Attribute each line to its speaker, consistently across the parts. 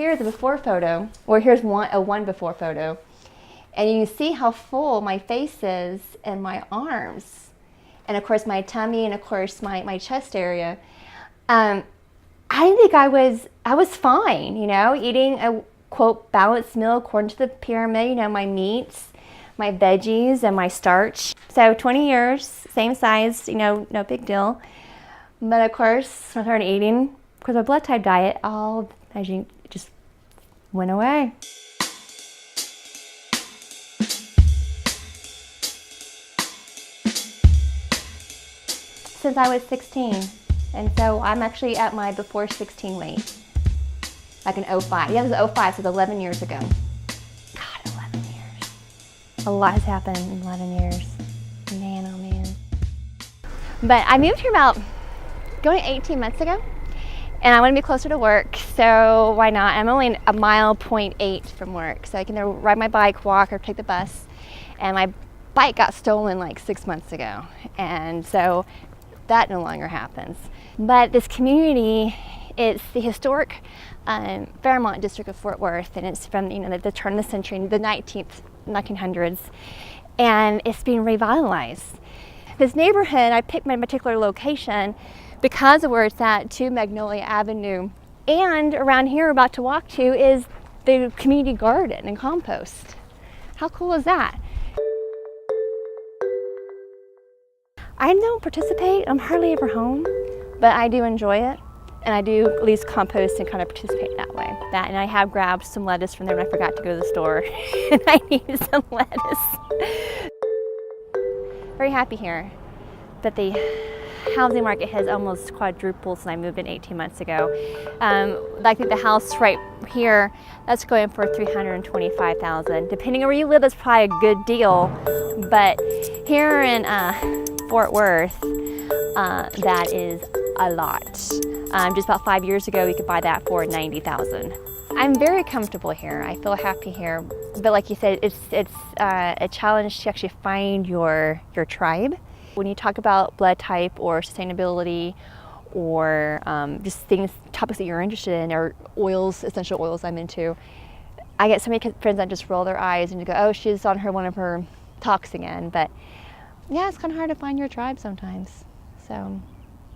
Speaker 1: here's a before photo, or here's one before photo. And you see how full my face is and my arms. And of course my tummy and of course my chest area. I think I was fine, you know, eating a quote balanced meal according to the pyramid, you know, my meats, my veggies, and my starch. So 20 years, same size, you know, no big deal. But of course, when I started eating, because my blood type diet, all as you just went away. Since I was 16, and so I'm actually at my before 16 weight, like in 05. Yeah, it was 05, so it's 11 years ago. God, 11 years. A lot has happened in 11 years. Man, oh man. But I moved here about going 18 months ago, and I want to be closer to work, so why not? I'm only a mile, 0.8 from work, so I can either ride my bike, walk, or take the bus. And my bike got stolen like 6 months ago, and so that no longer happens. But this community, it's the historic Fairmont district of Fort Worth, and it's from, you know, the turn of the century, the 1900s, and it's being revitalized. This neighborhood, I picked my particular location because of where it's at, to Magnolia Avenue, and around here, we're about to walk to, is the community garden and compost. How cool is that? I don't participate, I'm hardly ever home, but I do enjoy it. And I do at least compost and kind of participate that way. And I have grabbed some lettuce from there when I forgot to go to the store and I needed some lettuce. Very happy here, but the housing market has almost quadrupled since I moved in 18 months ago. Like the house right here, that's going for $325,000. Depending on where you live, that's probably a good deal. But here in Fort Worth, that is a lot. Just about 5 years ago, we could buy that for $90,000. I'm very comfortable here. I feel happy here. But like you said, it's a challenge to actually find your tribe. When you talk about blood type or sustainability or just topics that you're interested in, or oils, essential oils I'm into, I get so many friends that just roll their eyes and go, oh, she's on one of her talks again. But yeah, it's kind of hard to find your tribe sometimes. So,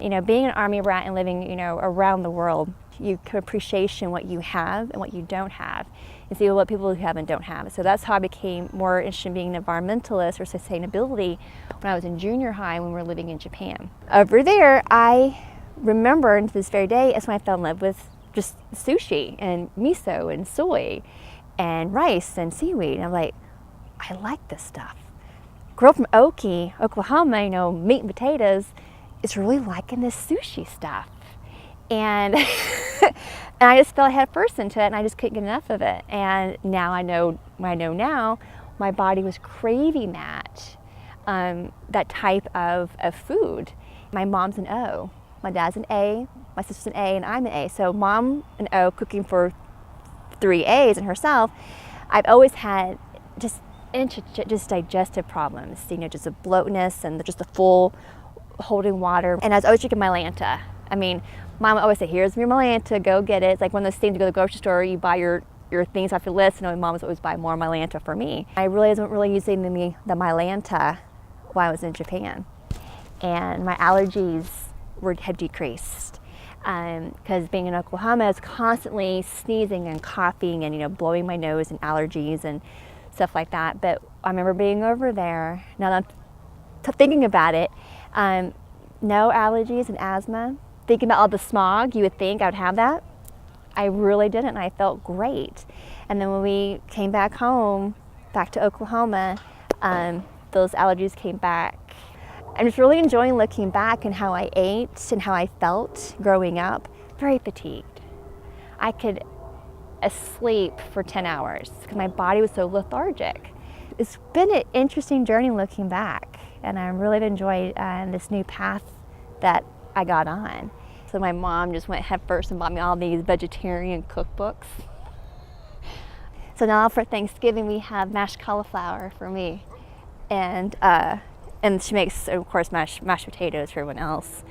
Speaker 1: you know, being an Army rat and living, you know, around the world, you can appreciation what you have and what you don't have, and see what people have and don't have. So that's how I became more interested in being an environmentalist or sustainability when I was in junior high when we were living in Japan. Over there, I remember, and to this very day, that's when I fell in love with just sushi and miso and soy and rice and seaweed. And I'm like, I like this stuff. Girl from Okie, Oklahoma, you know, meat and potatoes, is really liking this sushi stuff. And and I just fell head first into it, and I just couldn't get enough of it. And now I know what I know now, my body was craving that type of food. My mom's an O, my dad's an A, my sister's an A, and I'm an A. So mom an O cooking for 3 A's and herself. I've always had just digestive problems, you know, just a bloatness and just a full holding water. And I was always drinking Mylanta. I mean, mom would always say, here's your Mylanta, go get it. It's like one of those things, you go to the grocery store, you buy your things off your list, and my mom was always buy more Mylanta for me. I really wasn't really using the Mylanta while I was in Japan. And my allergies had decreased. Because being in Oklahoma, I was constantly sneezing and coughing and, you know, blowing my nose and allergies and stuff like that. But I remember being over there, now that I'm thinking about it, no allergies and asthma. Thinking about all the smog, you would think I would have that. I really didn't, and I felt great. And then when we came back home, back to Oklahoma, those allergies came back. I'm just really enjoying looking back and how I ate and how I felt growing up. Very fatigued. I could sleep for 10 hours because my body was so lethargic. It's been an interesting journey looking back, and I really enjoyed this new path that I got on. So my mom just went head first and bought me all these vegetarian cookbooks. So now for Thanksgiving we have mashed cauliflower for me, and she makes, of course, mashed potatoes for everyone else.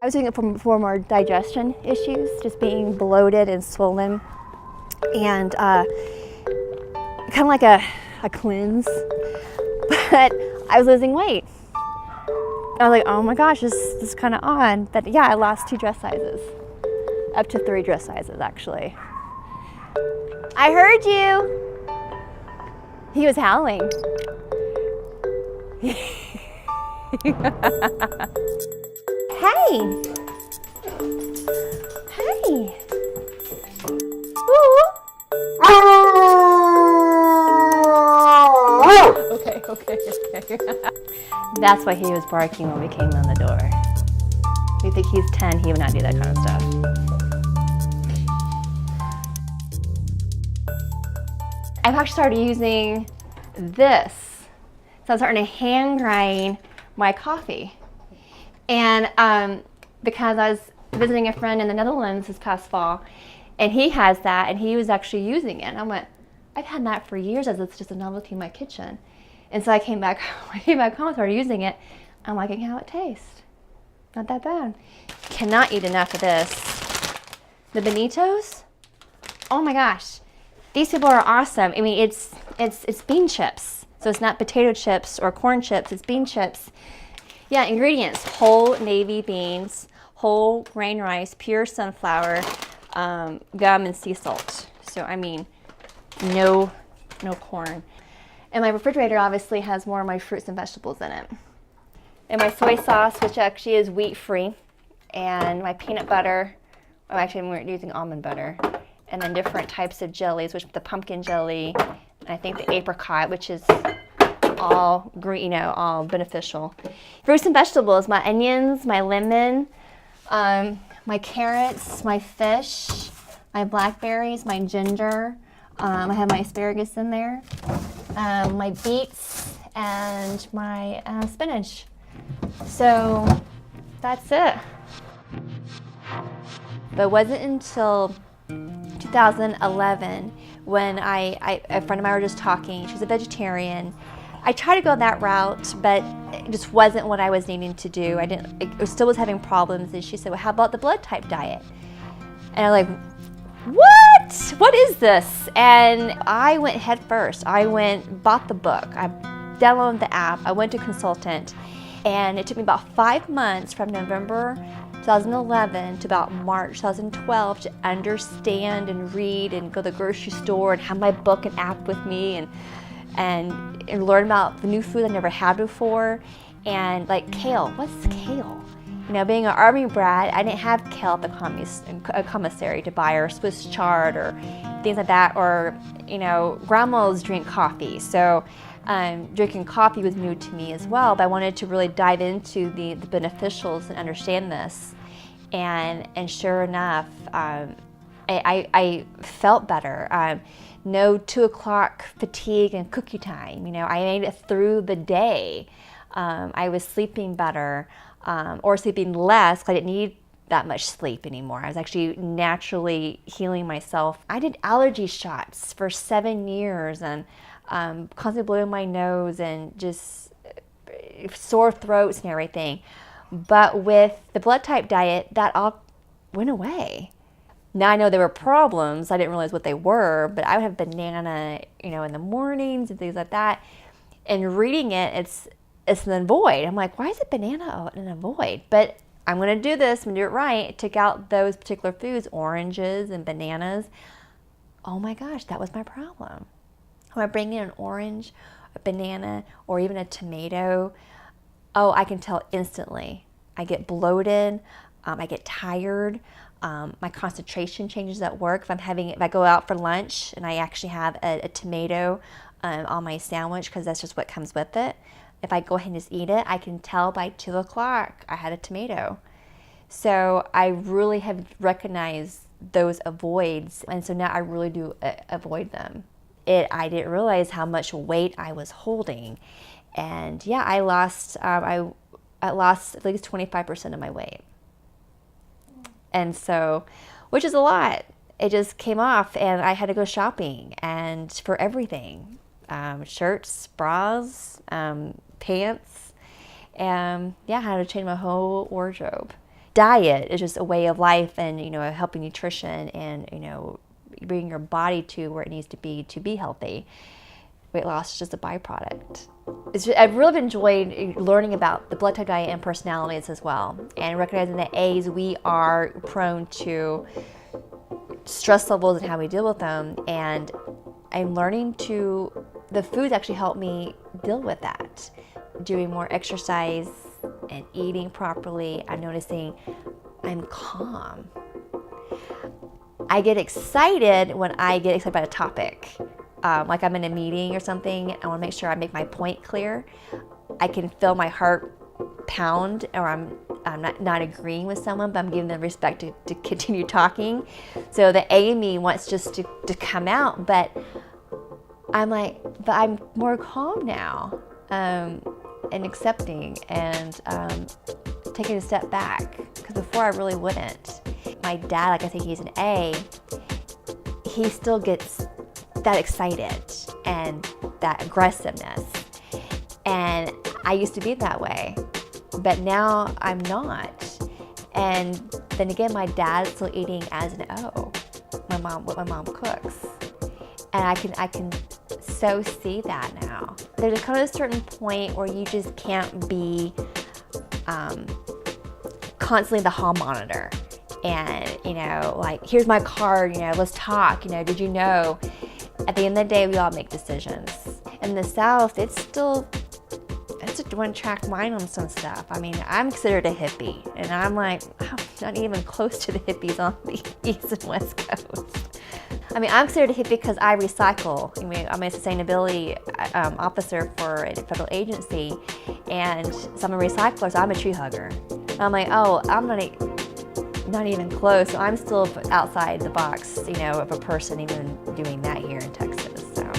Speaker 1: I was doing it for more digestion issues, just being bloated and swollen, and kind of like a cleanse. But I was losing weight. I was like, oh my gosh, this is kind of odd. But yeah, I lost 2 dress sizes, up to 3 dress sizes actually. I heard you. He was howling. Hey. Hey. Woo. Okay. That's why he was barking when we came on the door. You think he's 10, he would not do that kind of stuff. I've actually started using this. So I'm starting to hand grind my coffee. And because I was visiting a friend in the Netherlands this past fall, and he has that, and he was actually using it. And I went, I've had that for years as it's just a novelty in my kitchen. And so I came back home, started using it. I'm liking how it tastes. Not that bad. Cannot eat enough of this. The Bonitos, oh my gosh. These people are awesome. I mean, it's bean chips. So it's not potato chips or corn chips, it's bean chips. Yeah, ingredients, whole navy beans, whole grain rice, pure sunflower, gum and sea salt. So I mean, no corn. And my refrigerator obviously has more of my fruits and vegetables in it. And my soy sauce, which actually is wheat-free, and my peanut butter, oh actually we're using almond butter, and then different types of jellies, which the pumpkin jelly, and I think the apricot, which is all green, all beneficial. Fruits and vegetables, my onions, my lemon, my carrots, my fish, my blackberries, my ginger. I have my asparagus in there, my beets, and my spinach. So that's it. But it wasn't until 2011 when a friend of mine were just talking. She's a vegetarian. I tried to go that route, but it just wasn't what I was needing to do. I still was having problems. And she said, well, how about the blood type diet? And I'm like, what? What is this? And I went head first. Bought the book. I downloaded the app. I went to a consultant. And it took me about 5 months from November 2011 to about March 2012 to understand and read and go to the grocery store and have my book and app with me and learn about the new food I never had before. And like kale, what's kale? Being an Army brat, I didn't have kale at the commissary to buy, or Swiss chard or things like that, or grandmas drink coffee. So drinking coffee was new to me as well, but I wanted to really dive into the beneficials and understand this. And sure enough, I felt better. No 2 o'clock fatigue and cookie time. I made it through the day. I was sleeping better, or sleeping less because I didn't need that much sleep anymore. I was actually naturally healing myself. I did allergy shots for 7 years and constantly blowing my nose and just sore throats and everything. But with the blood type diet, that all went away. Now I know there were problems. I didn't realize what they were, but I would have banana, in the mornings and things like that. And reading it, it's an avoid. I'm like, why is it banana an avoid? But I'm going to do this. I'm going to do it right. Take out those particular foods, oranges and bananas. Oh my gosh, that was my problem. When I bring in an orange, a banana, or even a tomato, I can tell instantly. I get bloated. I get tired. My concentration changes at work. If I go out for lunch and I actually have a tomato on my sandwich, because that's just what comes with it. If I go ahead and just eat it, I can tell by 2 o'clock I had a tomato. So I really have recognized those avoids, and so now I really do avoid them. I didn't realize how much weight I was holding, and yeah, I lost at least 25% of my weight, and so, which is a lot. It just came off, and I had to go shopping and for everything, shirts, bras, pants, and yeah, I had to change my whole wardrobe. diet is just a way of life, and a healthy nutrition, and bringing your body to where it needs to be healthy. Weight loss is just a byproduct. I've really enjoyed learning about the blood type diet and personalities as well, and recognizing that A's, we are prone to stress levels and how we deal with them, and I'm learning the foods actually help me deal with that. Doing more exercise and eating properly, I'm noticing I'm calm. I get excited when I get excited about a topic. Like I'm in a meeting or something, I want to make sure I make my point clear. I can feel my heart pound, or I'm not agreeing with someone, but I'm giving them respect to continue talking. So the A in me wants just to come out, but I'm more calm now, and accepting, and taking a step back, because before I really wouldn't. My dad, like I think he's an A, he still gets that excited and that aggressiveness. And I used to be that way, but now I'm not. And then again, my dad's still eating as an O, what my mom cooks. And I can so see that now. There's kind of a certain point where you just can't be constantly the hall monitor. And, like, here's my card, let's talk, did you know? At the end of the day, we all make decisions. In the South, it's a one-track mind on some stuff. I mean, I'm considered a hippie, and I'm like, I'm not even close to the hippies on the East and West Coast. I mean, I'm considered a hippie because I recycle. I mean, I'm a sustainability officer for a federal agency, and so I'm a recycler, so I'm a tree hugger. And I'm like, oh, I'm not even close. So I'm still outside the box, of a person even doing that here in Texas. So.